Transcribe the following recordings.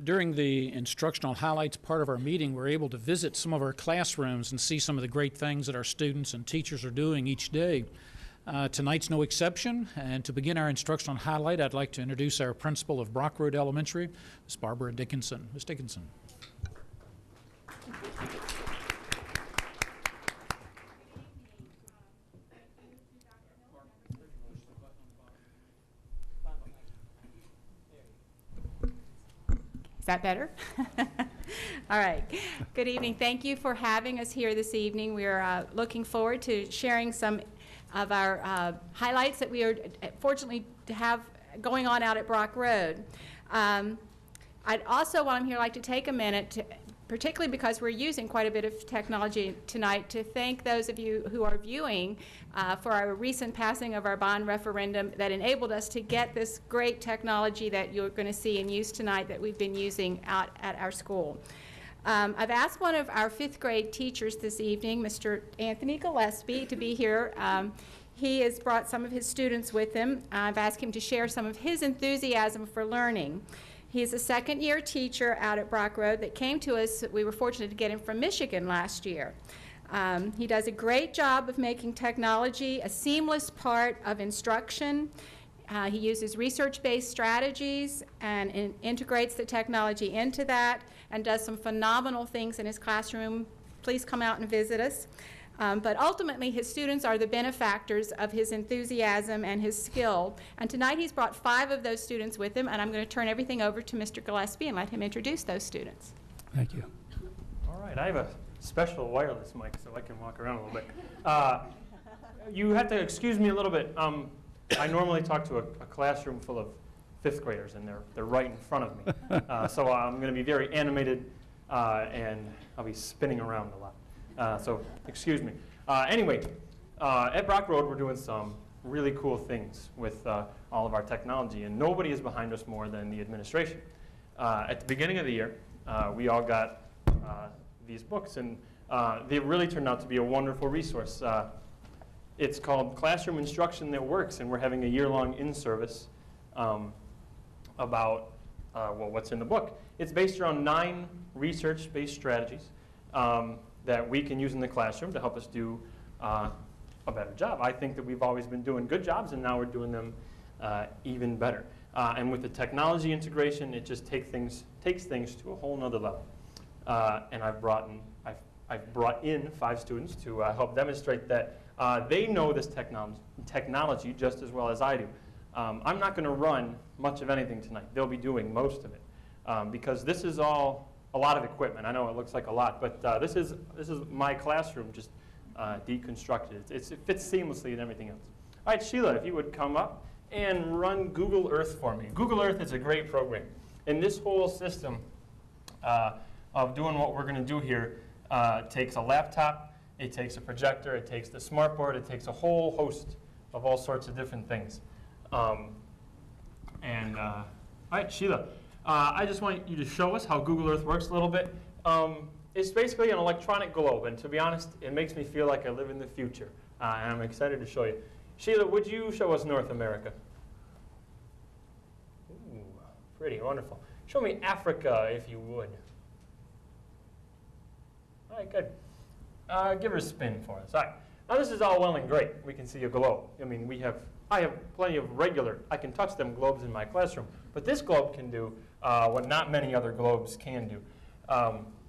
During the Instructional Highlights part of our meeting, we're able to visit some of our classrooms and see some of the great things that our students and teachers are doing each day. Tonight's no exception, and to begin our Instructional Highlight, I'd like to introduce our principal of Brock Road Elementary, Ms. Barbara Dickinson. Ms. Dickinson. Is that better? All right. Good evening. Thank you for having us here this evening. We are looking forward to sharing some of our highlights that we are fortunately to have going on out at Brock Road. I'd also, while I'm here, like to take a minute to, particularly because we're using quite a bit of technology tonight, to thank those of you who are viewing for our recent passing of our bond referendum that enabled us to get this great technology that you're going to see and use tonight that we've been using out at our school. I've asked one of our 5th grade teachers this evening, Mr. Anthony Gillespie, to be here. He has brought some of his students with him. I've asked him to share some of his enthusiasm for learning. He's a 2nd-year teacher out at Brock Road that came to us. We were fortunate to get him from Michigan last year. He does a great job of making technology a seamless part of instruction. He uses research-based strategies and integrates the technology into that and does some phenomenal things in his classroom. Please come out and visit us. But ultimately, his students are the benefactors of his enthusiasm and his skill. And tonight he's brought 5 of those students with him, and I'm going to turn everything over to Mr. Gillespie and let him introduce those students. Thank you. All right, I have a special wireless mic so I can walk around a little bit. You have to excuse me a little bit. I normally talk to a classroom full of 5th graders, and they're right in front of me. So I'm going to be very animated, and I'll be spinning around a lot. So excuse me. Anyway, at Brock Road, we're doing some really cool things with all of our technology, and nobody is behind us more than the administration. At the beginning of the year, we all got these books, and they really turned out to be a wonderful resource. It's called Classroom Instruction That Works, and we're having a year-long in-service about well, what's in the book. It's based around 9 research-based strategies that we can use in the classroom to help us do a better job. I think that we've always been doing good jobs, and now we're doing them even better. And with the technology integration, it just takes things to a whole nother level. And I've brought in 5 students to help demonstrate that they know this technology just as well as I do. I'm not going to run much of anything tonight. They'll be doing most of it because this is all a lot of equipment. I know it looks like a lot, but this is my classroom just deconstructed. It fits seamlessly in everything else. All right, Sheila, if you would come up and run Google Earth for me. Google Earth is a great program. And this whole system of doing what we're going to do here takes a laptop, it takes a projector, it takes the smartboard, it takes a whole host of all sorts of different things. All right, Sheila. I just want you to show us how Google Earth works a little bit. It's basically an electronic globe, and to be honest, it makes me feel like I live in the future, and I'm excited to show you. Sheila, would you show us North America? Ooh, pretty wonderful. Show me Africa, if you would. All right, good. Give her a spin for us. All right. Now, this is all well and great. We can see a globe. I mean, I have plenty of I can touch them globes in my classroom, but this globe can do what not many other globes can do.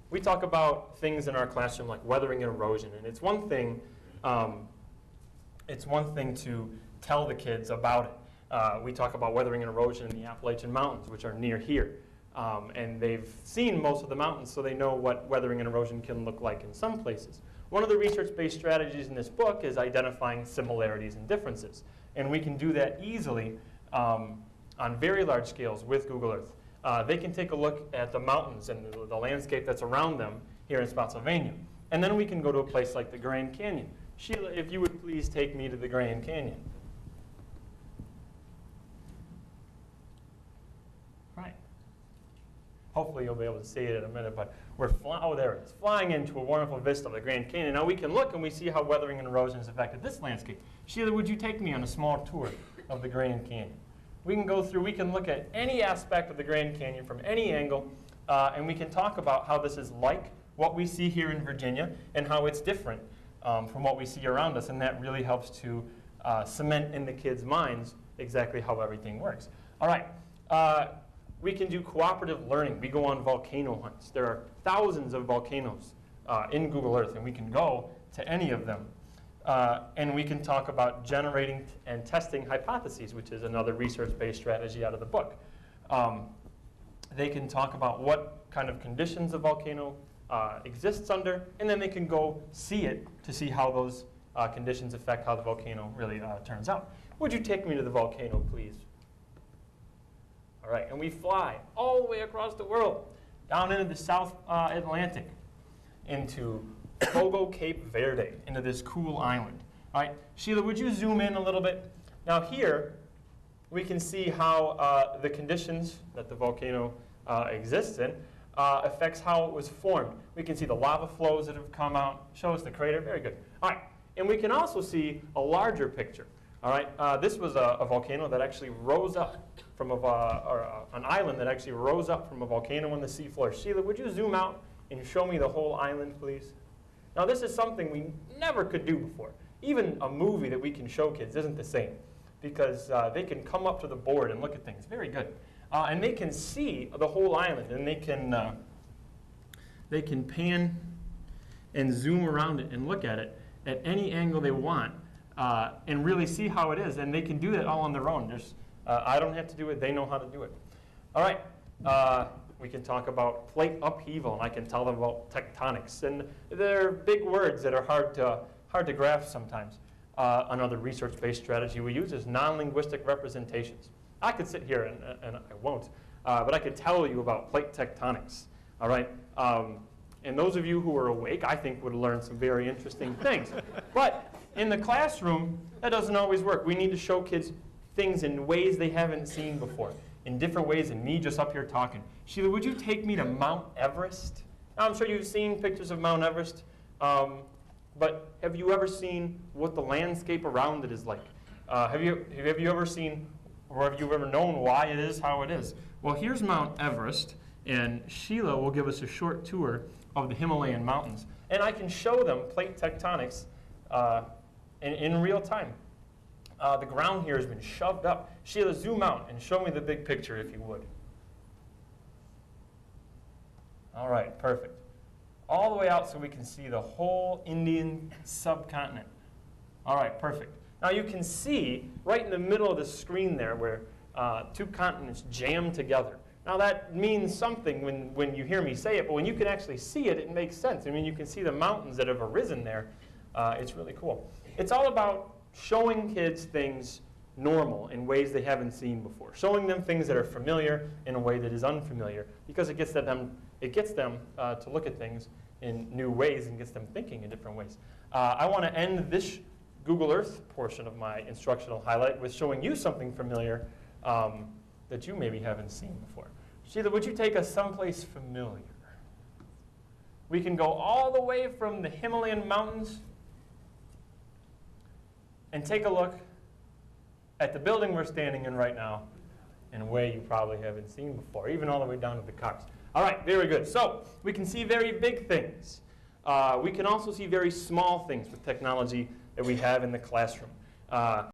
We talk about things in our classroom like weathering and erosion, and it's one thing to tell the kids about it. We talk about weathering and erosion in the Appalachian Mountains, which are near here. And they've seen most of the mountains, so they know what weathering and erosion can look like in some places. One of the research-based strategies in this book is identifying similarities and differences. And we can do that easily on very large scales with Google Earth. They can take a look at the mountains and the landscape that's around them here in Spotsylvania. And then we can go to a place like the Grand Canyon. Sheila, if you would please take me to the Grand Canyon. Right. Hopefully you'll be able to see it in a minute, but we're there it is, flying into a wonderful vista of the Grand Canyon. Now we can look and we see how weathering and erosion has affected this landscape. Sheila, would you take me on a small tour of the Grand Canyon? We can go through, we can look at any aspect of the Grand Canyon from any angle, and we can talk about how this is like what we see here in Virginia and how it's different from what we see around us, and that really helps to cement in the kids' minds exactly how everything works. All right, we can do cooperative learning. We go on volcano hunts. There are thousands of volcanoes in Google Earth, and we can go to any of them. And we can talk about generating and testing hypotheses, which is another research-based strategy out of the book. They can talk about what kind of conditions a volcano exists under, and then they can go see it to see how those conditions affect how the volcano really turns out. Would you take me to the volcano, please? All right, and we fly all the way across the world, down into the South Atlantic, into Fogo, Cape Verde, into this cool island. All right, Sheila, would you zoom in a little bit? Now here, we can see how the conditions that the volcano exists in affects how it was formed. We can see the lava flows that have come out, show us the crater, very good. All right, and we can also see a larger picture. All right, this was a volcano that actually rose up from an island that actually rose up from a volcano on the seafloor. Sheila, would you zoom out and show me the whole island, please? Now, this is something we never could do before. Even a movie that we can show kids isn't the same, because they can come up to the board and look at things. Very good. And they can see the whole island, and they can pan and zoom around it and look at it at any angle they want and really see how it is. And they can do that all on their own. I don't have to do it. They know how to do it. All right. We can talk about plate upheaval, and I can tell them about tectonics. And they're big words that are hard to grasp sometimes. Another research-based strategy we use is non-linguistic representations. I could sit here, and I won't, but I could tell you about plate tectonics. All right? And those of you who are awake, I think, would learn some very interesting things. But in the classroom, that doesn't always work. We need to show kids things in ways they haven't seen before, in different ways than me just up here talking. Sheila, would you take me to Mount Everest? Now, I'm sure you've seen pictures of Mount Everest, but have you ever seen what the landscape around it is like? Have you ever seen, or have you ever known why it is how it is? Well, here's Mount Everest, and Sheila will give us a short tour of the Himalayan mountains. And I can show them plate tectonics in real time. The ground here has been shoved up. Sheila, zoom out and show me the big picture, if you would. All right, perfect. All the way out so we can see the whole Indian subcontinent. All right, perfect. Now you can see right in the middle of the screen there where two continents jam together. Now that means something when you hear me say it, but when you can actually see it, it makes sense. I mean, you can see the mountains that have arisen there. It's really cool. It's all about showing kids things normal in ways they haven't seen before. Showing them things that are familiar in a way that is unfamiliar, because it gets them to look at things in new ways and gets them thinking in different ways. I want to end this Google Earth portion of my instructional highlight with showing you something familiar that you maybe haven't seen before. Sheila, would you take us someplace familiar? We can go all the way from the Himalayan mountains and take a look at the building we're standing in right now in a way you probably haven't seen before, even all the way down to the cars. All right, very good. So we can see very big things. We can also see very small things with technology that we have in the classroom.